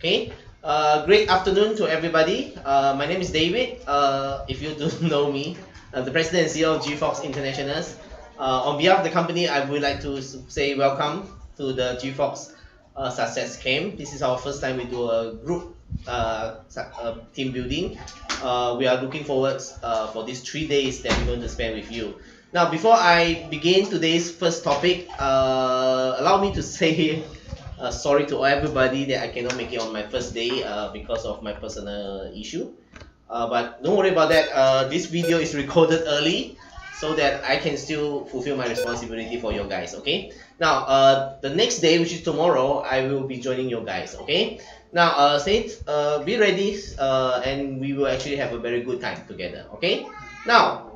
Okay, great afternoon to everybody. My name is David. If you don't know me, the President and CEO of Gfoxx Internationals. On behalf of the company, I would like to say welcome to the Gfoxx Success Camp. This is our first time we do a group team building. We are looking forward for these 3 days that we're going to spend with you. Now, before I begin today's first topic, allow me to say sorry to everybody that I cannot make it on my first day because of my personal issue. But don't worry about that. This video is recorded early so that I can still fulfill my responsibility for you guys. Okay. Now, the next day, which is tomorrow, I will be joining you guys. Okay. Now, be ready, and we will actually have a very good time together. Okay. Now,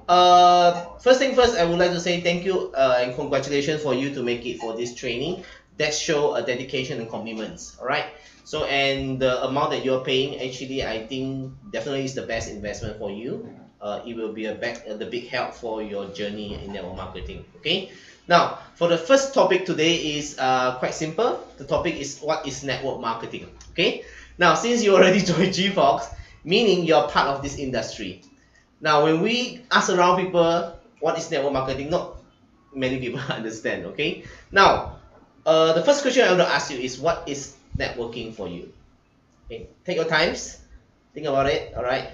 first thing first, I would like to say thank you and congratulations for you to make it for this training. That show a dedication and commitments. All right. So, and the amount that you're paying, actually, I think definitely is the best investment for you. It will be the big help for your journey in network marketing. Okay. Now, for the first topic today is quite simple. The topic is what is network marketing. Okay. Now, since you already joined Gfoxx, meaning you're part of this industry. Now, when we ask around people what is network marketing, not many people understand. Okay. Now, the first question I want to ask you is, what is networking for you? Okay, take your times, think about it. All right,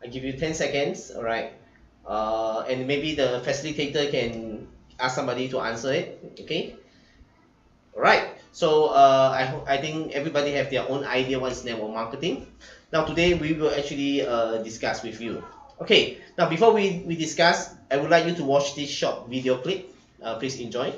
I give you 10 seconds. All right, and maybe the facilitator can ask somebody to answer it. Okay, all right. So I think everybody have their own idea what is network marketing. Now today we will actually discuss with you. Okay, now before we discuss, I would like you to watch this short video clip. Please enjoy.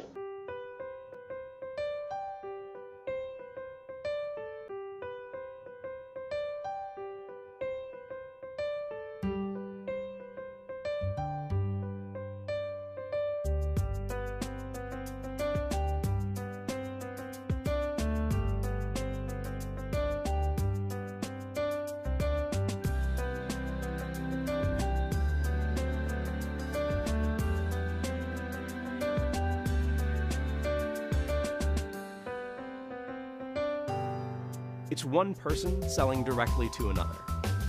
It's one person selling directly to another.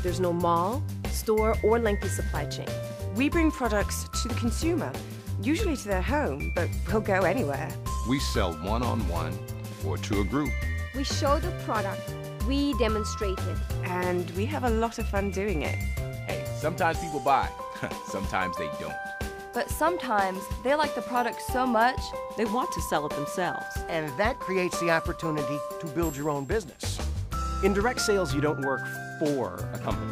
There's no mall, store, or lengthy supply chain. We bring products to the consumer, usually to their home, but we'll go anywhere. We sell one-on-one or to a group. We show the product, we demonstrate it. And we have a lot of fun doing it. Hey, sometimes people buy, sometimes they don't. But sometimes they like the product so much, they want to sell it themselves. And that creates the opportunity to build your own business. In direct sales, you don't work for a company.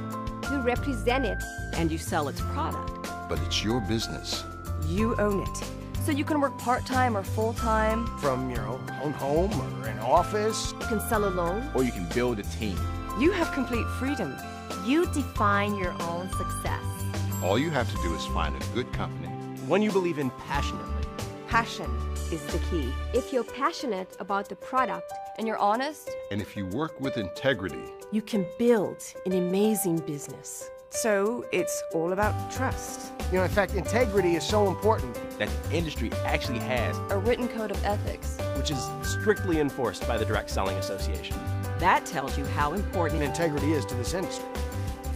You represent it. And you sell its product. But it's your business. You own it. So you can work part-time or full-time. From your own home or an office. You can sell alone. Or you can build a team. You have complete freedom. You define your own success. All you have to do is find a good company. One you believe in passionately. Passion is the key. If you're passionate about the product, And you're honest. And if you work with integrity, You can build an amazing business. So it's all about trust. You know, in fact, integrity is so important. That the industry actually has. A written code of ethics. Which is strictly enforced by the Direct Selling Association. That tells you how important Integrity is to this industry.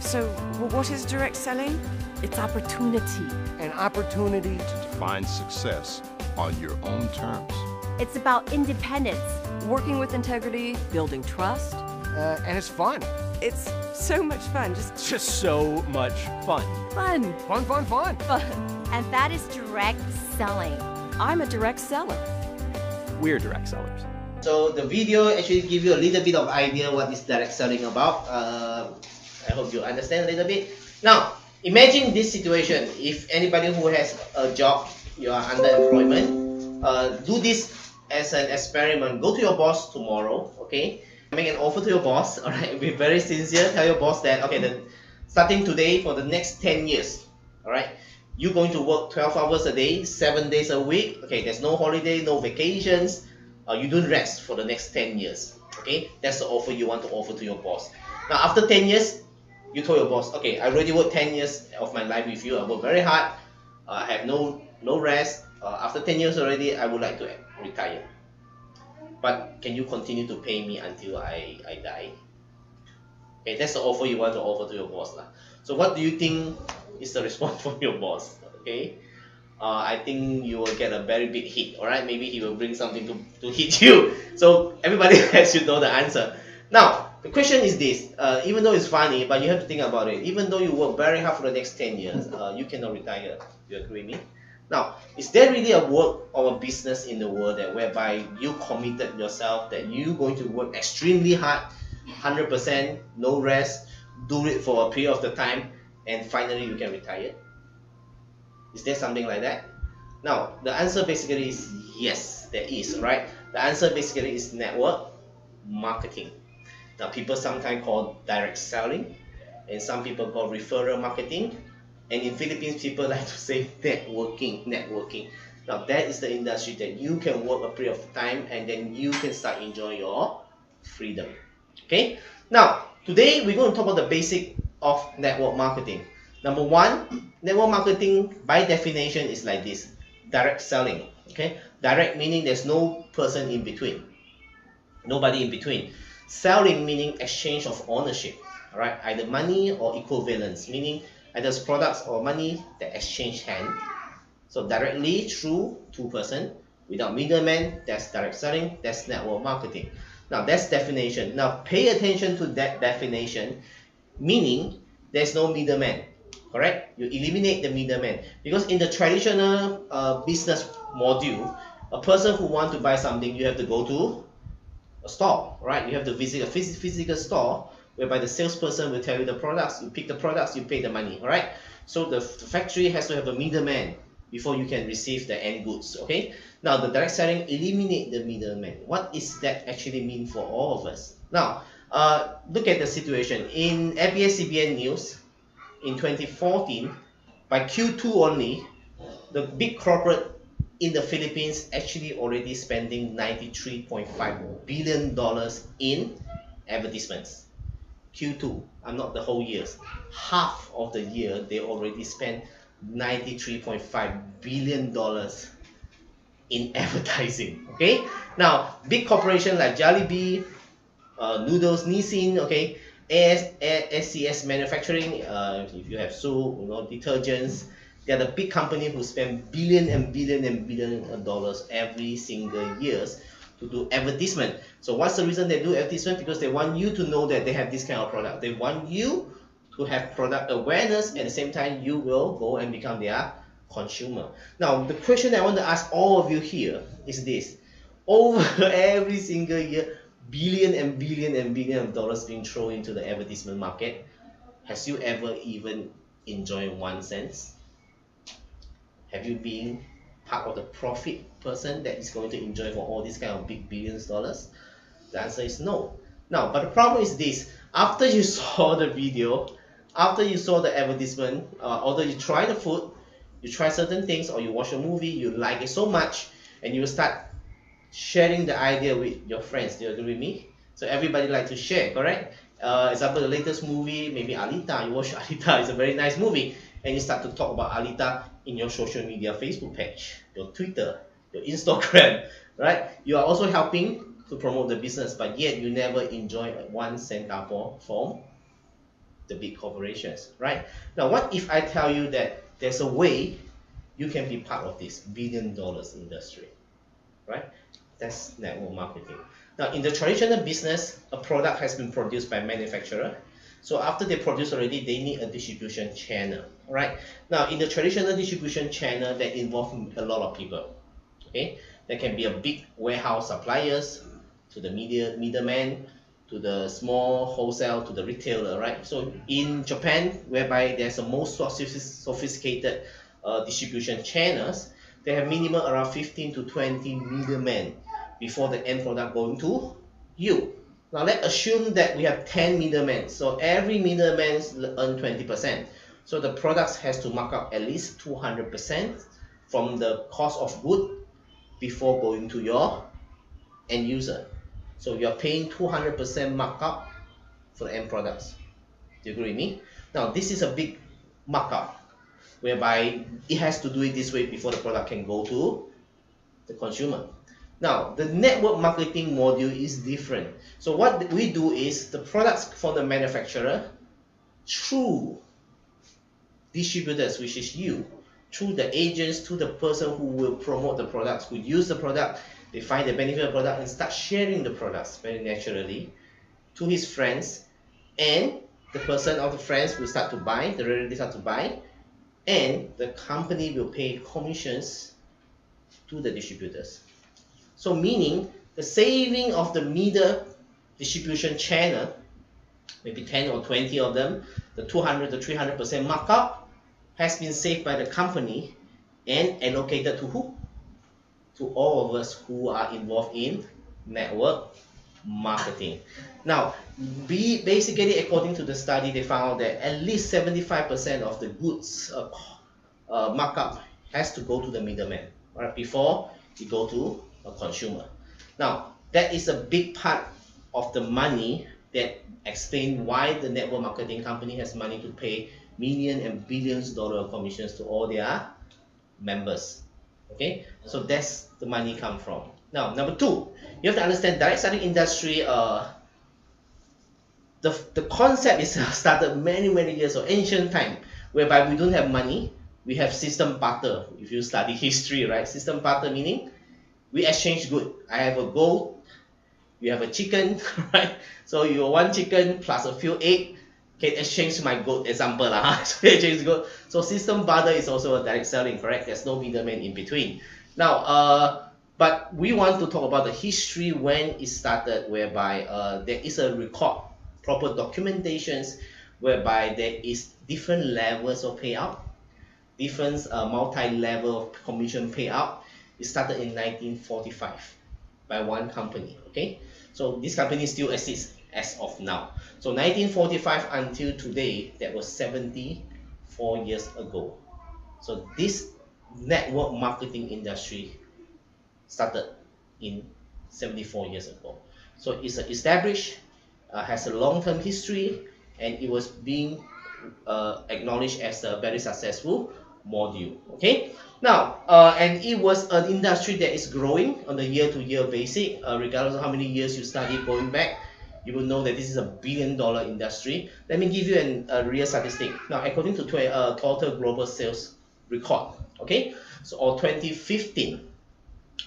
So what is direct selling? It's opportunity. An opportunity to find success on your own terms. it's about independence. Working with integrity. Building trust. and it's fun. It's so much fun. Just so much fun. Fun. Fun, fun, fun. Fun. And that is direct selling. I'm a direct seller. We're direct sellers. So the video actually give you a little bit of idea what is direct selling about. I hope you understand a little bit. Now, imagine this situation. If anybody who has a job, you are under employment, do this as an experiment. Go to your boss tomorrow, okay? Make an offer to your boss, all right? Be very sincere. Tell your boss that, okay, then starting today for the next 10 years, all right? You're going to work 12 hours a day, 7 days a week. Okay, there's no holiday, no vacations. You don't rest for the next 10 years. Okay, that's the offer you want to offer to your boss. Now, after 10 years, you told your boss, okay, I already worked 10 years of my life with you. I work very hard. I have no rest. After 10 years already, I would like to retire. But can you continue to pay me until I die? Okay, that's the offer you want to offer to your boss. So what do you think is the response from your boss? Okay, I think you will get a very big hit. All right, maybe he will bring something to hit you. So everybody should know the answer. Now the question is this: even though it's funny, but you have to think about it. Even though you work very hard for the next 10 years, you cannot retire. You agree with me? Now, is there really a work or a business in the world that whereby you committed yourself that you're going to work extremely hard, 100%, no rest, do it for a period of the time, and finally you can retire? Is there something like that? Now, the answer basically is yes, there is, right? The answer basically is network marketing. Now, people sometimes call direct selling, and some people call referral marketing. And in Philippines, people like to say networking. Now that is the industry that you can work a period of time and then you can start enjoying your freedom. Okay. Now today we're going to talk about the basic of network marketing. Number one, network marketing by definition is like this: direct selling. Okay. Direct meaning there's no person in between, nobody in between. Selling meaning exchange of ownership. All right, either money or equivalence, meaning either products or money that exchange hand. So directly through two person without middleman, that's direct selling, that's network marketing. Now that's definition. Now pay attention to that definition, meaning there's no middleman. Correct? You eliminate the middleman, because in the traditional business module, a person who wants to buy something, you have to go to a store, right? You have to visit a physical store whereby the salesperson will tell you the products, you pick the products, you pay the money, all right? So the factory has to have a middleman before you can receive the end goods, okay? Now the direct selling eliminate the middleman. What is that actually mean for all of us? Now, look at the situation. In ABS-CBN news, in 2014, by Q2 only, the big corporate in the Philippines actually already spending $93.5 billion in advertisements. Q2, I'm not the whole years. Half of the year, they already spent $93.5 billion in advertising. Okay. Now, big corporations like Jollibee, Noodles, Nissin, okay, SCS Manufacturing, if you have soap, detergents, they are the big company who spend billion and billion of dollars every single years to do advertisement. So what's the reason they do advertisement? Because they want you to know that they have this kind of product. They want you to have product awareness. At the same time, you will go and become their consumer. Now, the question I want to ask all of you here is this: over every single year, billion and billion of dollars being thrown into the advertisement market. Has you ever even enjoyed 1 cent? Have you been part of the profit person that is going to enjoy for all these kind of big billions dollars? The answer is no. Now, but the problem is this: after you saw the video, after you saw the advertisement, although you try the food, you try certain things, or you watch a movie, you like it so much, and you start sharing the idea with your friends. Do you agree with me? So everybody like to share, correct? Example, the latest movie, maybe Alita. You watch Alita, it's a very nice movie, and you start to talk about Alita in your social media Facebook page, your Twitter, your Instagram, right? You are also helping to promote the business, but yet you never enjoy 1 centavo from the big corporations, right? Now, what if I tell you that there's a way you can be part of this billion-dollar industry, right? That's network marketing. Now, in the traditional business, a product has been produced by manufacturer. So after they produce already, they need a distribution channel, right? Now, in the traditional distribution channel, that involves a lot of people, okay? There can be a big warehouse suppliers, to the middleman, to the small wholesale, to the retailer, right? So in Japan, whereby there's the most sophisticated distribution channels, they have minimum around 15 to 20 middlemen before the end product going to you. Now let's assume that we have 10 middlemen. So every middleman earn 20%. So the products has to mark up at least 200% from the cost of good before going to your end user. So you're paying 200% markup for the end products. Do you agree with me? Now this is a big markup, whereby it has to do it this way before the product can go to the consumer. Now, the network marketing module is different. So what we do is the products from the manufacturer through distributors, which is you, through the agents, to the person who will promote the products, who use the product, they find the benefit of the product and start sharing the products very naturally to his friends, and the person of the friends will start to buy, the relatives start to buy, and the company will pay commissions to the distributors. So meaning the saving of the middle distribution channel, maybe 10 or 20 of them, the 200 to 300% markup has been saved by the company and allocated to who? To all of us who are involved in network marketing. Now, basically according to the study, they found that at least 75% of the goods markup has to go to the middleman, right, before it go to a consumer. Now, that is a big part of the money that explain why the network marketing company has money to pay millions and billions of dollars of commissions to all their members. Okay, so that's the money come from. Now, number two, you have to understand direct selling industry. The concept is started many years of ancient time, whereby we don't have money, we have system barter. If you study history, right, system barter meaning we exchange good. I have a gold, you have a chicken, right? So you have one chicken plus a few egg, can exchange my gold, example lah. So exchange gold. So system barter is also a direct selling, correct? There's no middleman in between. Now, but we want to talk about the history when it started, whereby there is a record, proper documentations, whereby there is different levels of payout, different multi-level of commission payout. It started in 1945 by one company. Okay, so this company still exists as of now. So 1945 until today, that was 74 years ago. So this network marketing industry started in 74 years ago. So it's established, has a long-term history, and it was being acknowledged as a very successful module. Okay, now and it was an industry that is growing on a year-to-year basis. Regardless of how many years you study going back, you will know that this is a billion-dollar industry. Let me give you a real statistic. Now, according to total global sales record, okay, so or 2015.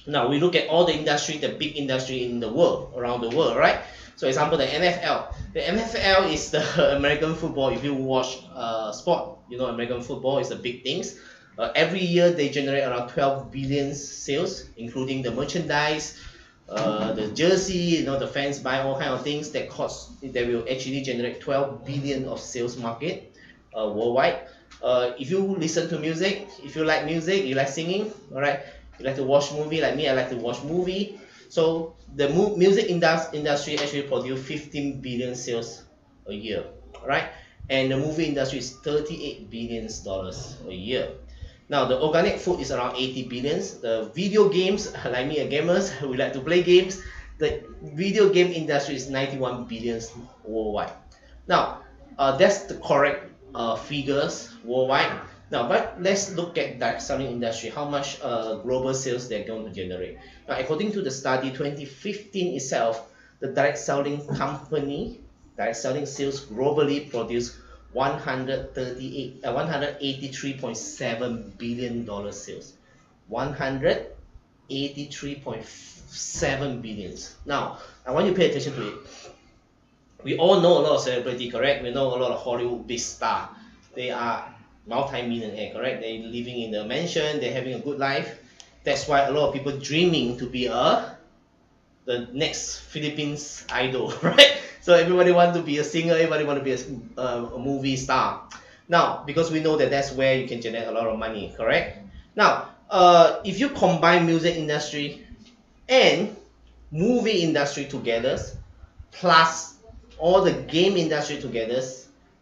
Now we look at all the industry, the big industry in the world, around the world, right? So example, the NFL. The NFL is the American football. If you watch sport, you know American football is the big things. Every year they generate around 12 billion sales, including the merchandise, the jersey, you know, the fans buy all kind of things that will actually generate 12 billion of sales market worldwide. If you listen to music, if you like music, you like singing, all right, you like to watch movie, like me, I like to watch movie. So the music industry actually produce 15 billion sales a year, right? And the movie industry is $38 billion a year. Now the organic food is around 80 billions. The video games, like me, gamers, we like to play games. The video game industry is 91 billions worldwide. Now that's the correct figures worldwide. Now, but let's look at direct selling industry, how much global sales they're going to generate. Now, according to the study, 2015 itself, the direct selling sales globally produced $183.7 billion sales. 183.7 billions. Now, I want you to pay attention to it. We all know a lot of celebrity, correct? We know a lot of Hollywood big star. They are multi-millionaire, correct? They're living in a mansion, they're having a good life. That's why a lot of people dreaming to be the next Philippines idol, right? So everybody want to be a singer, everybody want to be a movie star. Now, because we know that that's where you can generate a lot of money, correct? Now, if you combine music industry and movie industry together, plus all the game industry together,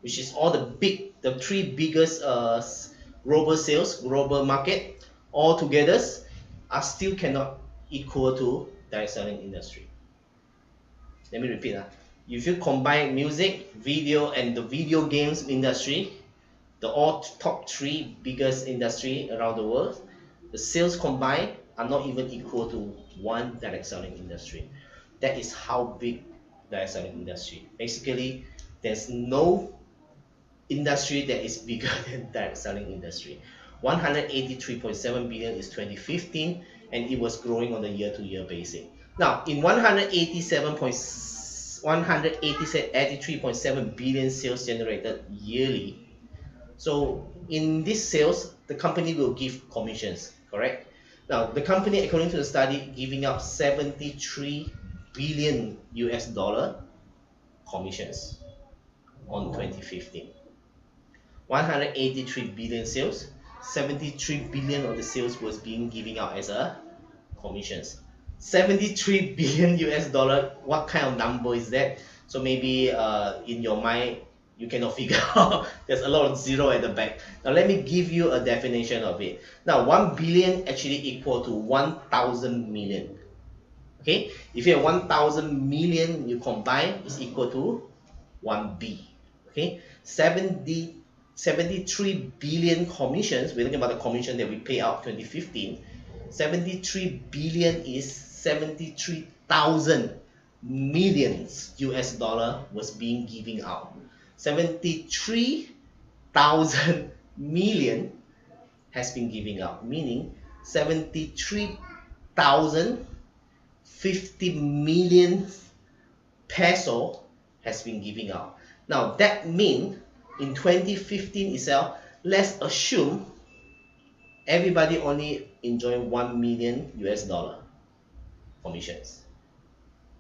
which is all the three biggest global sales, global market, all together, are still cannot equal to direct selling industry. Let me repeat. If you combine music, video, and the video games industry, the all top three biggest industry around the world, the sales combined are not even equal to one direct selling industry. That is how big direct selling industry. Basically, there's no industry that is bigger than direct selling industry. 183.7 billion is 2015, and it was growing on a year-to-year basis. Now, in 183.7 billion sales generated yearly. So in this sales, the company will give commissions, correct? Now, the company, according to the study, giving out 73 billion US dollar commissions on 2015. 183 billion sales, 73 billion of the sales was being given out as a commissions. 73 billion US dollar, what kind of number is that? So maybe in your mind you cannot figure out. There's a lot of zero at the back. Now let me give you a definition of it. Now 1 billion actually equal to 1,000 million. Okay, if you have 1,000 million, you combine, is equal to 1B. Okay, 73 billion commissions. We're talking about the commission that we pay out 2015. 73 billion is 73,000 millions US dollar was being given out. 73,000 million has been given out, meaning 73,050 million peso has been given out. Now that means in 2015 itself, let's assume everybody only enjoy 1 million US dollar commissions.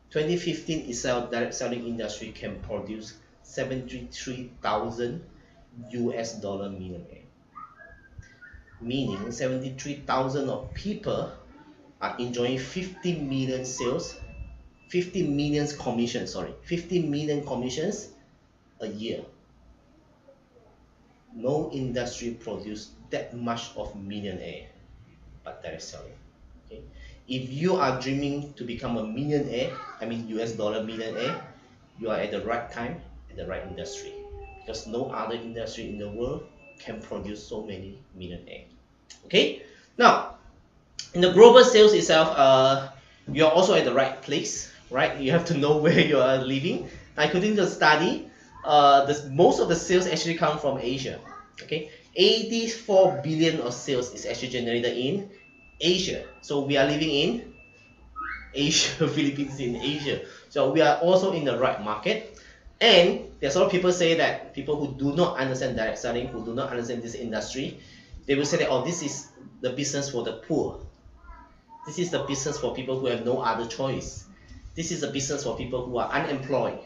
2015 itself, direct selling industry can produce 73,000 US dollar millionaire. Meaning 73,000 of people are enjoying 50 million sales, 50 million commissions, 50 million commissions a year. No industry produce that much of millionaire but direct selling. Okay? If you are dreaming to become a millionaire, I mean US dollar millionaire, you are at the right time, at the right industry, because no other industry in the world can produce so many millionaires. Okay, now in the global sales itself, you are also at the right place, right? You have to know where you are living. According to the study, most of the sales actually come from Asia. Okay, 84 billion of sales is actually generated in Asia. So we are living in Asia, Philippines in Asia. So we are also in the right market. And there's a lot of people say that people who do not understand direct selling, who do not understand this industry, they will say that, oh, this is the business for the poor. This is the business for people who have no other choice. This is a business for people who are unemployed.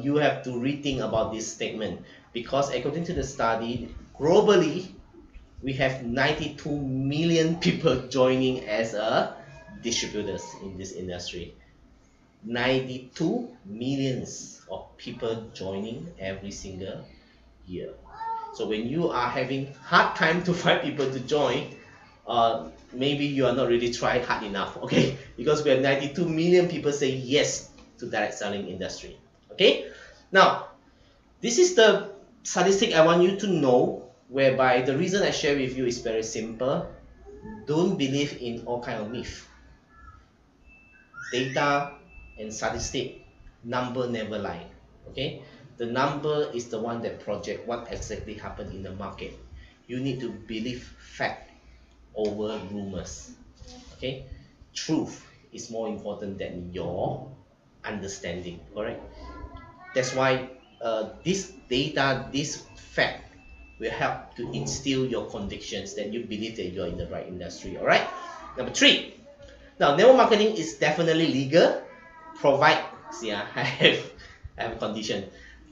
You have to rethink about this statement, because according to the study, globally, we have 92 million people joining as a distributors in this industry. 92 millions of people joining every single year. So when you are having hard time to find people to join, maybe you are not really trying hard enough, okay? Because we have 92 million people say yes to direct selling industry, okay? Now, this is the statistic I want you to know, whereby the reason I share with you is very simple. Don't believe in all kind of myth. Data and statistic, number never lie, okay? The number is the one that project what exactly happened in the market. You need to believe fact over rumors, okay? Truth is more important than your understanding, correct? That's why this data, this fact will help to instill your convictions that you believe that you're in the right industry, all right? Number 3, now network marketing is definitely legal, provide, see, I have a condition,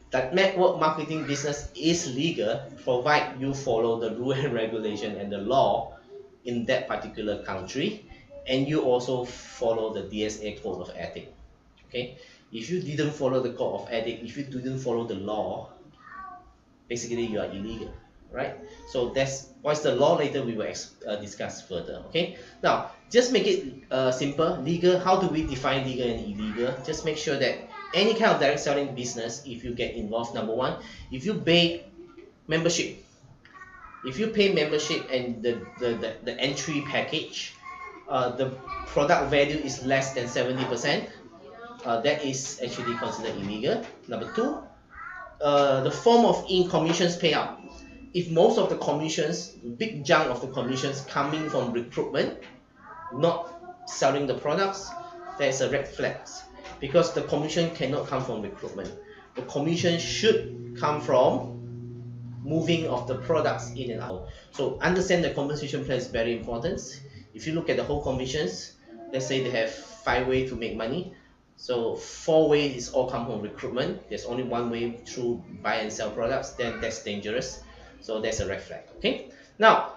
that network marketing business is legal, provide you follow the rule and regulation and the law in that particular country, and you also follow the DSA code of ethics. Okay, if you didn't follow the code of ethics, if you didn't follow the law, basically you are illegal, right? So that's what's the law. Later we will discuss further. Okay, now just make it simple. Legal, how do we define legal and illegal? Just make sure that any kind of direct selling business, if you get involved, number 1, if you pay membership, and the entry package, the product value is less than 70%, that is actually considered illegal. Number two, the form of commissions payout. If most of the commissions, big chunk of the commissions coming from recruitment, not selling the products, there's a red flag, because the commission cannot come from recruitment. The commission should come from moving of the products in and out. So understand the compensation plan is very important. If you look at the whole commissions, let's say they have 5 ways to make money. So 4 ways is all come from recruitment. There's only 1 way through buy and sell products. Then that's dangerous. So that's a red flag. Okay. Now,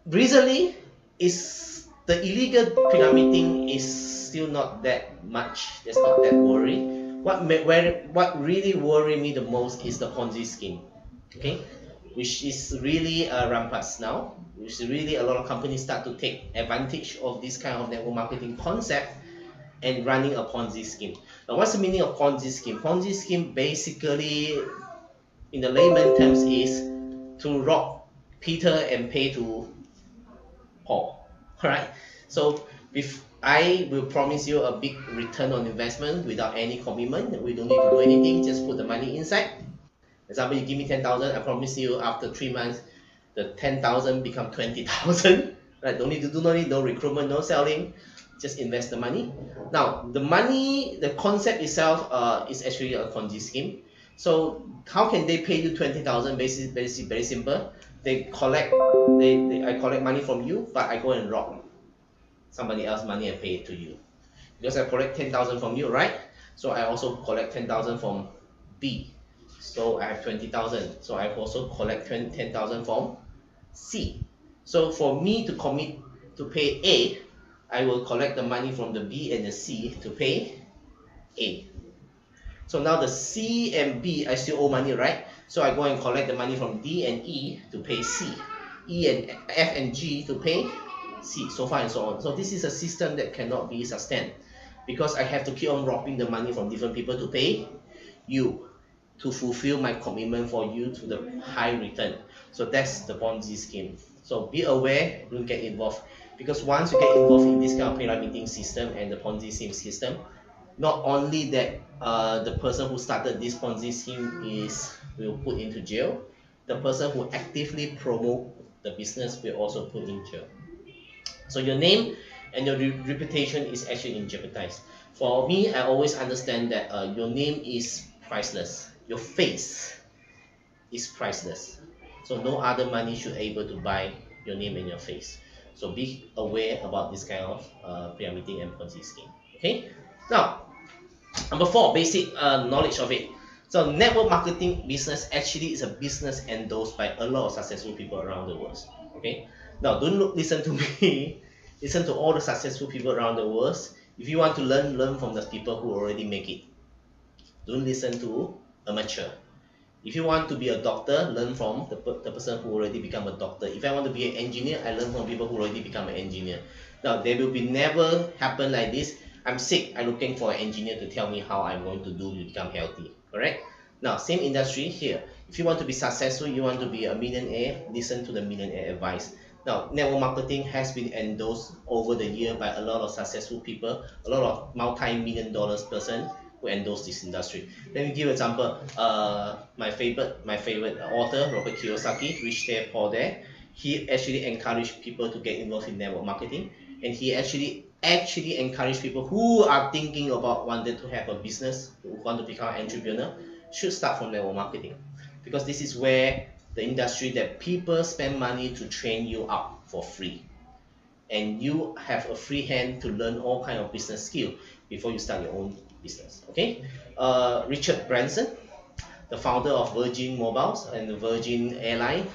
recently, is the illegal pyramiding is still not that much. That's not that worry. What really worry me the most is the Ponzi scheme. Okay, which is really rampant now. Which is really a lot of companies start to take advantage of this kind of network marketing concept and running a Ponzi scheme. Now, what's the meaning of Ponzi scheme? Ponzi scheme basically, in the layman terms, is to rob Peter and pay to Paul. Alright, so if I will promise you a big return on investment without any commitment, we don't need to do anything, just put the money inside. Example, you give me 10,000, I promise you after 3 months, the 10,000 become 20,000. Right? Don't need to do no recruitment, no selling, just invest the money. Now, the money, the concept itself is actually a Ponzi scheme. So how can they pay you 20,000? Basically, very simple. I collect money from you, but I go and rob somebody else's money and pay it to you. Because I collect 10,000 from you, right? So I also collect 10,000 from B. So I have 20,000. So I also collect 10,000 from C. So for me to commit to pay A, I will collect the money from the B and the C to pay A. So now the C and B, I still owe money, right? So I go and collect the money from D and E to pay C. E and F and G to pay C, so far and so on. So this is a system that cannot be sustained, because I have to keep on robbing the money from different people to pay you, to fulfill my commitment for you to the high return. So that's the Ponzi scheme. So be aware, don't get involved, because once you get involved in this kind of pyramiding system and the Ponzi scheme system, not only that the person who started this Ponzi scheme will put into jail, the person who actively promote the business will also put in jail. So your name and your reputation is actually in jeopardized. For me, I always understand that your name is priceless. Your face is priceless. So no other money should be able to buy your name and your face. So be aware about this kind of pyramiding and Ponzi scheme. Okay. Now, number 4, basic knowledge of it. So network marketing business actually is a business endorsed by a lot of successful people around the world. Okay. Now don't listen to me. Listen to all the successful people around the world. If you want to learn from the people who already make it. Don't listen to amateur. If you want to be a doctor, learn from the person who already become a doctor. If I want to be an engineer, I learn from people who already become an engineer. Now, there will be never happen like this. I'm sick, I'm looking for an engineer to tell me how I'm going to do to become healthy. Correct? Now, same industry here. If you want to be successful, you want to be a millionaire, listen to the millionaire advice. Now, network marketing has been endorsed over the year by a lot of successful people, a lot of multi-million dollars person who endorse this industry. Let me give an example. My favorite author, Robert Kiyosaki, Rich Dad Poor Dad, he actually encouraged people to get involved in network marketing, and he actually encouraged people who are thinking about wanting to have a business, who want to become an entrepreneur, should start from network marketing, because this is where the industry that people spend money to train you up for free, and you have a free hand to learn all kind of business skill before you start your own business. Okay. Richard Branson, the founder of Virgin Mobiles and the Virgin Airline,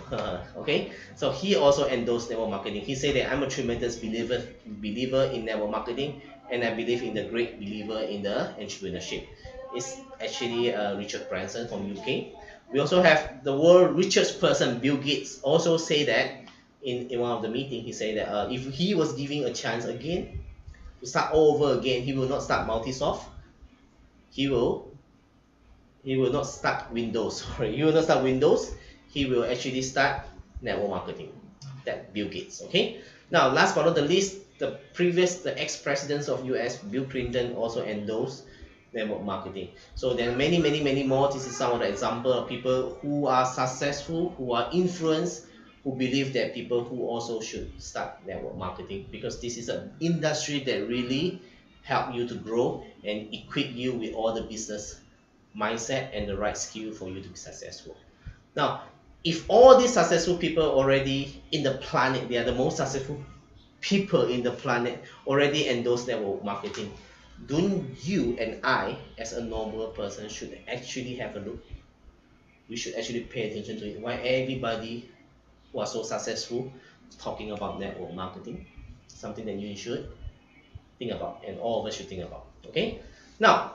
okay, so he also endorsed network marketing. He said that I'm a tremendous believer in network marketing, and I believe in the great believer in the entrepreneurship. It's actually Richard Branson from UK. We also have the world richest person, Bill Gates, also say that in one of the meetings. He said that if he was given a chance again to start all over again, he will not start Multisoft. He will not start Windows. Sorry, he will not start Windows. He will actually start network marketing. That Bill Gates. Okay. Now, last but not the least, the ex-presidents of US, Bill Clinton, also endorsed network marketing. So there are many more. This is some of the example of people who are successful, who are influenced, who believe that people who also should start network marketing, because this is an industry that really help you to grow and equip you with all the business mindset and the right skill for you to be successful. Now, if all these successful people already in the planet, they are the most successful people in the planet, already endorse network marketing, don't you and I, as a normal person, should actually have a look? We should actually pay attention to it. Why everybody who are so successful talking about network marketing? Something that you should think about, and all of us should think about. Okay, now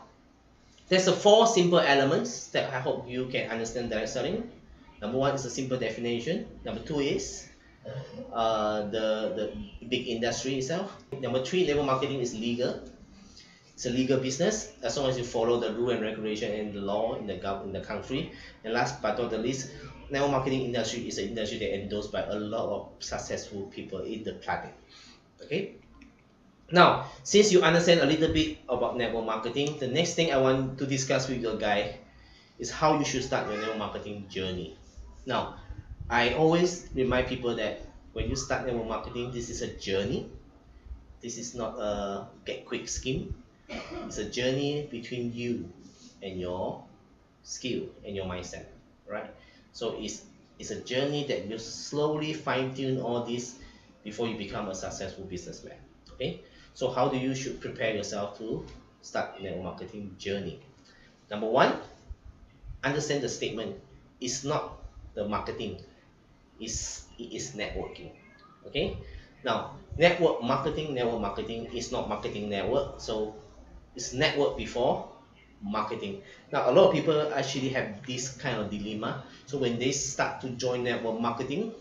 there's a 4 simple elements that I hope you can understand direct selling. Number 1 is a simple definition. Number 2 is the big industry itself. Number 3, network marketing is legal. It's a legal business as long as you follow the rule and regulation and the law in the country. And last but not the least, network marketing industry is an industry that endorsed by a lot of successful people in the planet. Okay. Now, since you understand a little bit about network marketing, the next thing I want to discuss with you guys is how you should start your network marketing journey. Now, I always remind people that when you start network marketing, this is a journey. This is not a get quick scheme. It's a journey between you and your skill and your mindset, right? So it's a journey that you slowly fine-tune all this before you become a successful businessman. Okay, so how do you should prepare yourself to start network marketing journey? Number 1, understand the statement. It's not the marketing, it is networking. Okay, now network marketing is not marketing network, so it's network before marketing. Now a lot of people actually have this kind of dilemma. So when they start to join network marketing,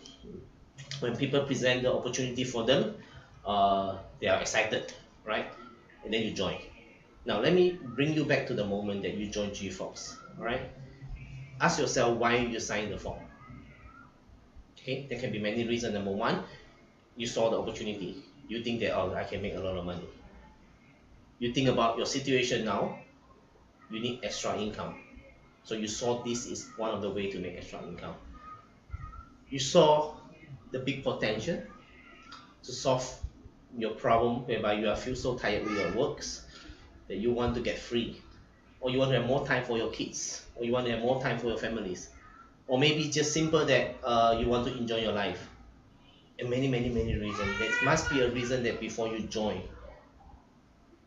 when people present the opportunity for them, they are excited, right? And then you join. Now let me bring you back to the moment that you joined Gfoxx. All right, ask yourself why you signed the form. Okay, there can be many reasons. Number 1, you saw the opportunity. You think that, oh, I can make a lot of money. You think about your situation now, you need extra income. So you saw this is one of the ways to make extra income. You saw the big potential to solve your problem whereby you feel so tired with your works that you want to get free, or you want to have more time for your kids, or you want to have more time for your families, or maybe just simple that you want to enjoy your life. And many reasons. There must be a reason that before you join.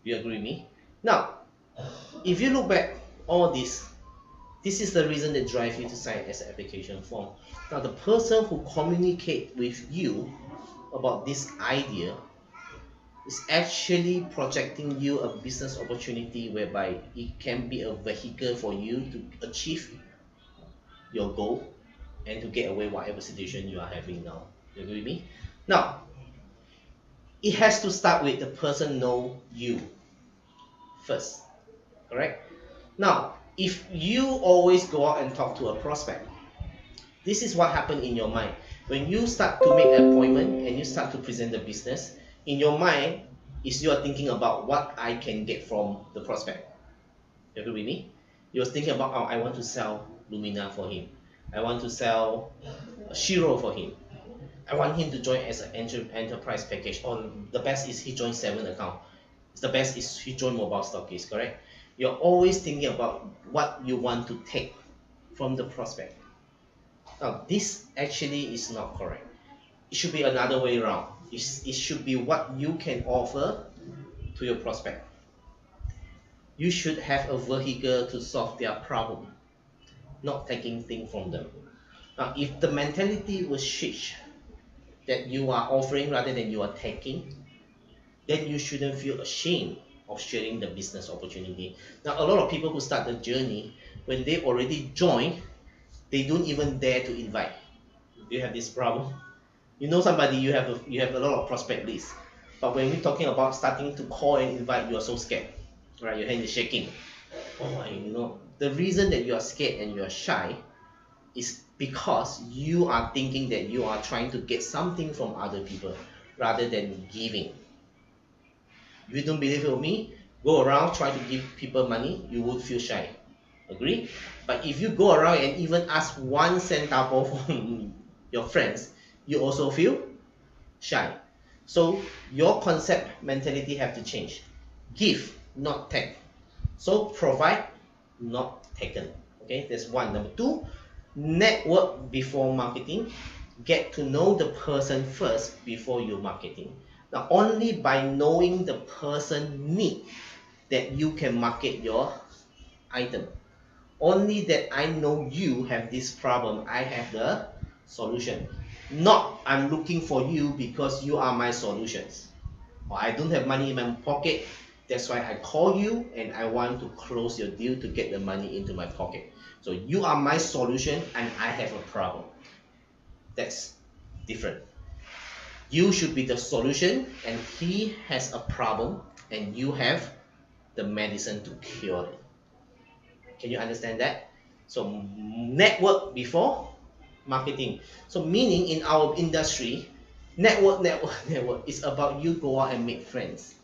You agree with me? Now, if you look back all this is the reason that drives you to sign as an application form. Now, the person who communicates with you about this idea is actually projecting you a business opportunity whereby it can be a vehicle for you to achieve your goal and to get away whatever situation you are having now. You agree with me? Now, it has to start with the person know you first, correct? Now, if you always go out and talk to a prospect, this is what happens in your mind. When you start to make an appointment and you start to present the business, in your mind is you are thinking about what I can get from the prospect. You agree with me? You're thinking about, oh, I want to sell Lumina for him. I want to sell Shiro for him. I want him to join as an enterprise package. Or the best is he joins 7 accounts. The best is he joins mobile stockist, correct? You're always thinking about what you want to take from the prospect. Now, this actually is not correct. It should be another way around. It should be what you can offer to your prospect. You should have a vehicle to solve their problem, not taking things from them. Now, if the mentality was switched, that you are offering rather than you are taking, then you shouldn't feel ashamed of sharing the business opportunity. Now, a lot of people who start the journey, when they already join, they don't even dare to invite. Do you have this problem? You know somebody, you have a lot of prospect lists, but when we're talking about starting to call and invite, you are so scared, right? Your hand is shaking. Oh, the reason that you are scared and you are shy is because you are thinking that you are trying to get something from other people rather than giving. If you don't believe in me, go around try to give people money, you would feel shy. Agree? But if you go around and even ask 1 centavo from your friends, you also feel shy. So your concept mentality have to change. Give, not take. So provide, not taken. Okay, that's one. Number 2, network before marketing. Get to know the person first before you marketing. Now only by knowing the person need that you can market your item. Only that I know you have this problem, I have the solution. Not I'm looking for you because you are my solutions. Or I don't have money in my pocket, that's why I call you and I want to close your deal to get the money into my pocket. So you are my solution and I have a problem. That's different. You should be the solution and he has a problem and you have the medicine to cure it. Can you understand that? So network before marketing. So meaning in our industry, network is about you go out and make friends.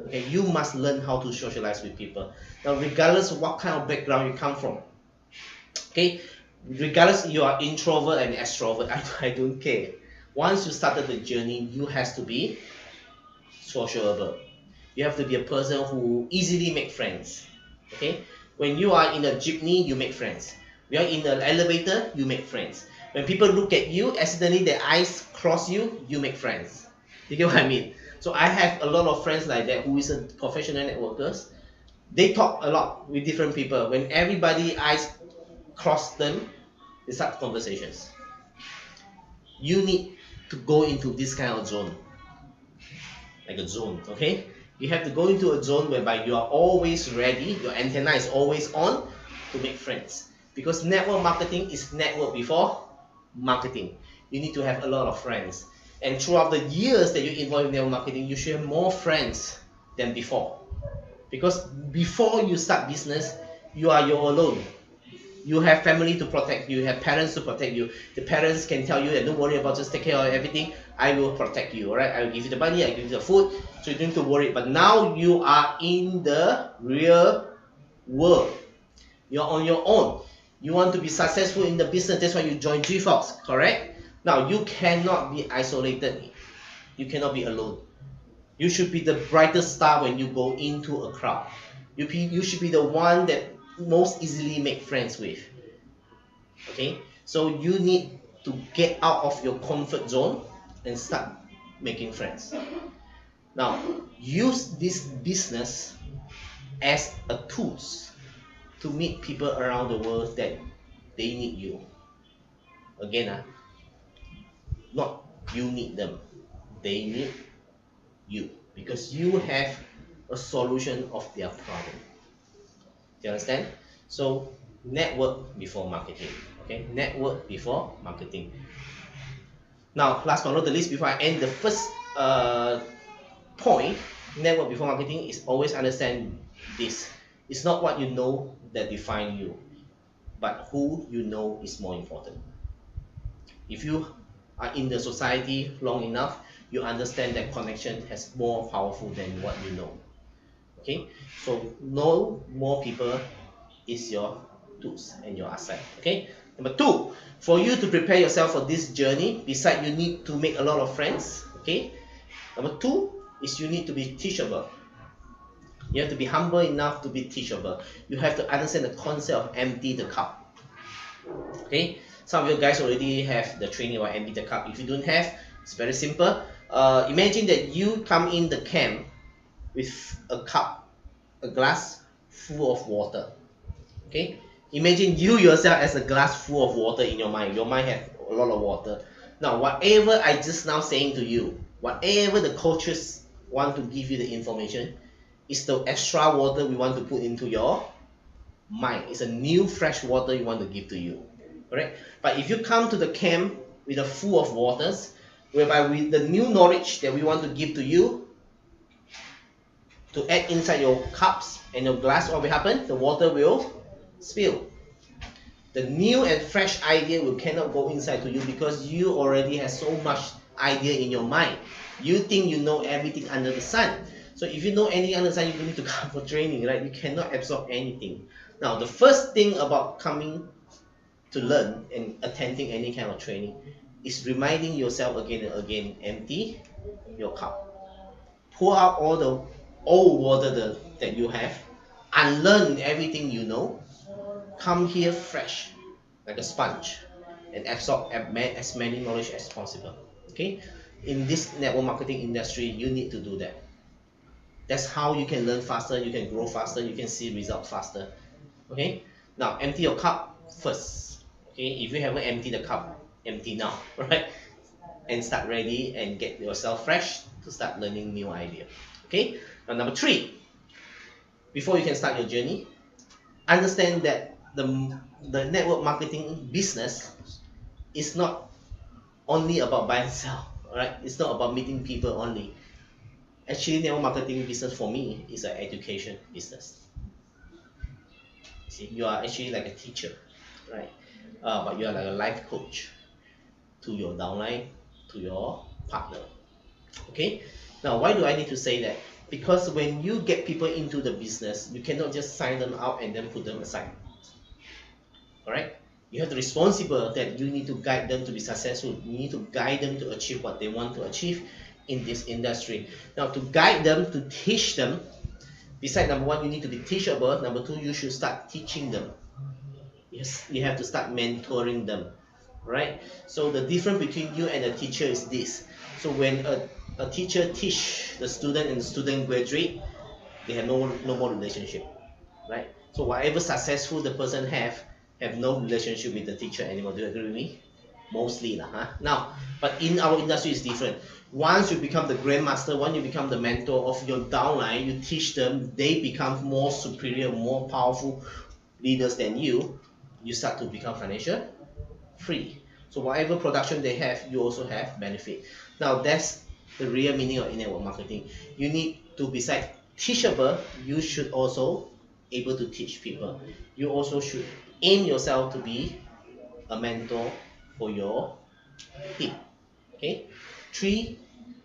Okay, you must learn how to socialize with people. Now regardless of what kind of background you come from, okay, regardless you are introvert and extrovert, I don't care. Once you started the journey, you have to be sociable. You have to be a person who easily make friends. Okay, when you are in a jeepney, you make friends. When you are in an elevator, you make friends. When people look at you, accidentally their eyes cross you, you make friends. You get what I mean? So I have a lot of friends like that who is a professional networkers. They talk a lot with different people. When everybody eyes cross them, they start conversations. You need to go into this kind of zone, like a zone, okay? You have to go into a zone whereby you are always ready, your antenna is always on to make friends. Because network marketing is network before marketing. You need to have a lot of friends. And throughout the years that you involve in network marketing, you should have more friends than before. Because before you start business, you are your alone. You have family to protect you, you have parents to protect you. The parents can tell you that don't worry about, just take care of everything. I will protect you, alright? I will give you the money, I will give you the food, so you don't need to worry. But now you are in the real world. You're on your own. You want to be successful in the business, that's why you join Gfoxx, correct? Now you cannot be isolated. You cannot be alone. You should be the brightest star when you go into a crowd. You should be the one that most easily make friends with. Okay, so you need to get out of your comfort zone and start making friends. Now use this business as a tool to meet people around the world that they need you. Again, not you need them, they need you, because you have a solution of their problem. Do you understand? So network before marketing. Okay, network before marketing. Now last but not the least, before I end the first point, network before marketing is always understand this. It's not what you know that define you, but who you know is more important. If you are in the society long enough, you understand that connection has more powerful than what you know. Okay, so know more people is your tools and your asset. Okay, number 2, for you to prepare yourself for this journey, besides you need to make a lot of friends. Okay, number 2 is you need to be teachable. You have to be humble enough to be teachable. You have to understand the concept of empty the cup. Okay, some of you guys already have the training about empty the cup. If you don't have, it's very simple. Imagine that you come in the camp with a cup, a glass full of water. Okay, imagine you yourself as a glass full of water in your mind. Your mind has a lot of water. Now whatever I just now saying to you, whatever the coaches want to give you the information, is the extra water we want to put into your mind. It's a new fresh water you want to give to you, correct? But if you come to the camp with a full of waters, whereby with the new knowledge that we want to give to you, to add inside your cups and your glass, what will happen? The water will spill. The new and fresh idea will cannot go inside to you because you already have so much idea in your mind. You think you know everything under the sun. So if you know anything under the sun, you don't need to come for training, right? You cannot absorb anything. Now, the first thing about coming to learn and attending any kind of training is reminding yourself again and again, empty your cup. Pour out all the old water that you have, unlearn everything you know, come here fresh, like a sponge, and absorb as many knowledge as possible. Okay? In this network marketing industry, you need to do that. That's how you can learn faster, you can grow faster, you can see results faster. Okay? Now, empty your cup first. Okay? If you haven't emptied the cup, empty now, right? And start ready and get yourself fresh to start learning new idea. Okay? Now, number 3, before you can start your journey, understand that the network marketing business is not only about buy and sell. Alright? It's not about meeting people only. Actually, network marketing business for me is an education business. See, you are actually like a teacher, right? But you are like a life coach to your downline, to your partner. Okay? Now, why do I need to say that? Because when you get people into the business, you cannot just sign them out and then put them aside. Alright? You have the responsible that you need to guide them to be successful. You need to guide them to achieve what they want to achieve in this industry. Now, to guide them, to teach them, besides number 1, you need to be teachable. Number 2, you should start teaching them. Yes, you have to start mentoring them, right? So the difference between you and a teacher is this. So when a teacher teach the student and the student graduate, they have no more relationship, right? So whatever successful the person have no relationship with the teacher anymore. Do you agree with me? Mostly lah, huh? Now, but in our industry it's different. Once you become the grandmaster, once you become the mentor of your downline, you teach them, they become more superior, more powerful leaders than you. You start to become financial free. So whatever production they have, you also have benefit. Now that's the real meaning of network marketing. You need to, besides teachable, you should also able to teach people. You also should aim yourself to be a mentor for your team. Okay? 3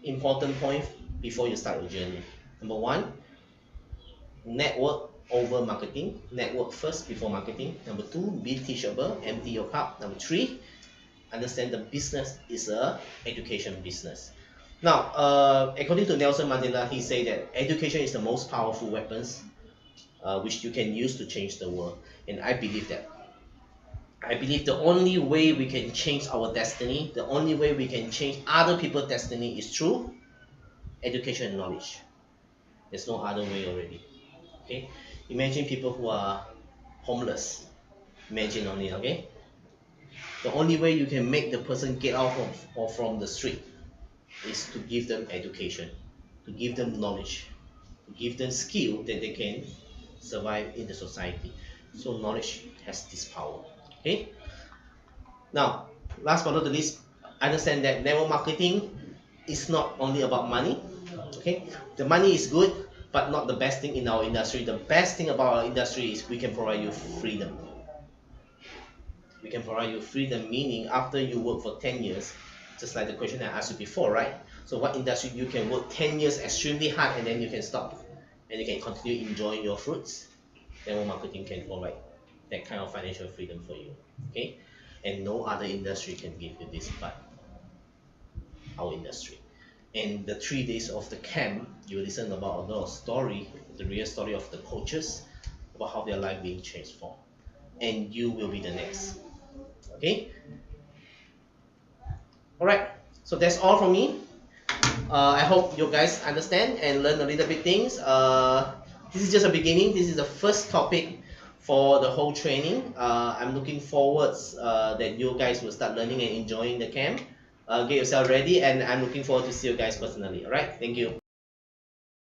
important points before you start your journey. Number 1, network over marketing. Network first before marketing. Number 2, be teachable, empty your cup. Number 3, understand the business is a education business. Now, according to Nelson Mandela, he said that education is the most powerful weapons which you can use to change the world. And I believe that. I believe the only way we can change our destiny, the only way we can change other people's destiny is through education and knowledge. There's no other way already. Okay? Imagine people who are homeless. Imagine only, okay? The only way you can make the person get out from the street is to give them education, to give them knowledge, to give them skill that they can survive in the society. So knowledge has this power. Okay? Now, last but not the least, understand that network marketing is not only about money. Okay? The money is good, but not the best thing in our industry. The best thing about our industry is we can provide you freedom. We can provide you freedom, meaning after you work for 10 years, just like the question I asked you before, right? So what industry you can work 10 years extremely hard and then you can stop and you can continue enjoying your fruits? Network marketing can provide that kind of financial freedom for you. Okay? And no other industry can give you this but our industry. And the 3 days of the camp, you listen about a lot of story, the real story of the coaches, about how their life being transformed. And you will be the next. Okay? Alright, so that's all from me. I hope you guys understand and learn a little bit things. This is just a beginning. This is the first topic for the whole training. I'm looking forward that you guys will start learning and enjoying the camp. Get yourself ready, and I'm looking forward to see you guys personally. Alright, thank you.